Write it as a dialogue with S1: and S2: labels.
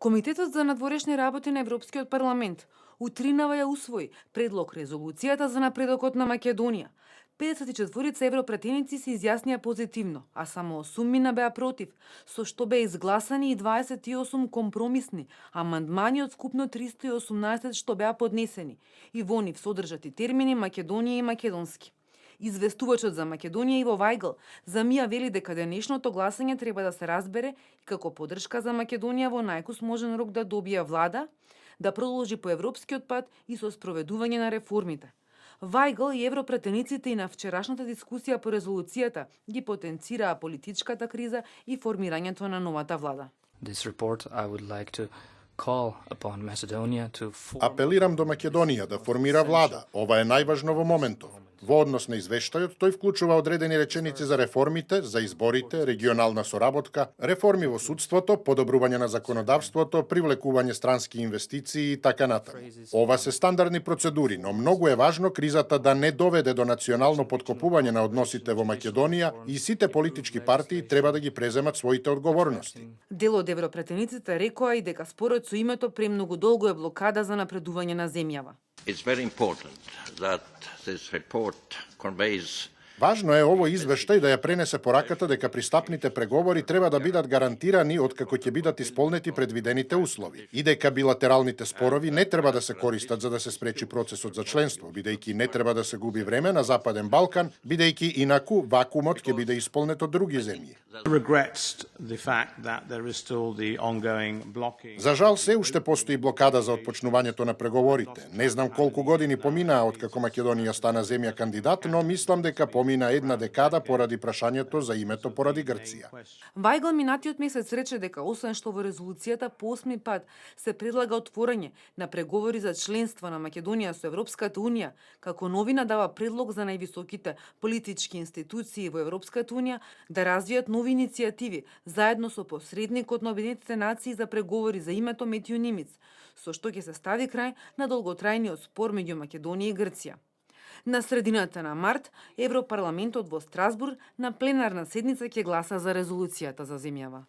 S1: Комитетот за надворешни работи на Европскиот парламент утринава ја усвои предлог резолуцијата за напредокот на Македонија. 54 европратеници се изјаснија позитивно, а само 8 беа против, со што беа изгласани и 28 компромисни амандмани од скупно 318 што беа поднесени, и во нив содржат и термини Македонија и македонски. Известувачот за Македонија Иво Вајгл за МИА вели дека денешното гласање треба да се разбере и како поддршка за Македонија во најкусможен рок да добие влада, да продолжи по европскиот пат и со спроведување на реформите. Вајгл и европратениците и на вчерашната дискусија по резолуцијата ги потенцираа политичката криза и формирањето на новата влада.
S2: This report I would like to call upon Macedonia to
S3: Апелирам до Македонија да формира влада. Ова е најважно во моментов. Во однос на извештајот, тој вклучува одредени реченици за реформите, за изборите, регионална соработка, реформи во судството, подобрување на законодавството, привлекување странски инвестиции и така натаму. Ова се стандардни процедури, но многу е важно кризата да не доведе до национално подкопување на односите во Македонија и сите политички партии треба да ги преземат своите одговорности.
S1: Дел од европратениците рекоа и дека според со името премногу долго е блокада за напредување на земјава.
S4: It's very important that this report conveys
S3: Важно е овој извештај да ја пренесе пораката дека пристапните преговори треба да бидат гарантирани откако ќе бидат исполнети предвидените услови и дека билатералните спорови не треба да се користат за да се спречи процесот за членство, бидејќи не треба да се губи време на Западен Балкан, бидејќи инаку вакуумот ќе биде исполнет од други земји. За жал се уште постои блокада за отпочнувањето на преговорите. Не знам колку години поминаа откако Македонија стана земја кандидат, но мислам дека помина една декада поради прашањето за името поради Грција.
S1: Вајгл минатиот месец рече дека освен што во резолуцијата по 8 пат се предлага отворање на преговори за членство на Македонија со Европската унија, како новина дава предлог за највисоките политички институции во Европската унија да развијат нови иницијативи заедно со посредникот на Обединетите нации за преговори за името Метју Нимиц, со што ќе се стави крај на долготрајниот спор меѓу Македонија и Грција. На средината на март, Европарламентот во Страсбург на пленарна седница ќе гласа за резолуцијата за земјава.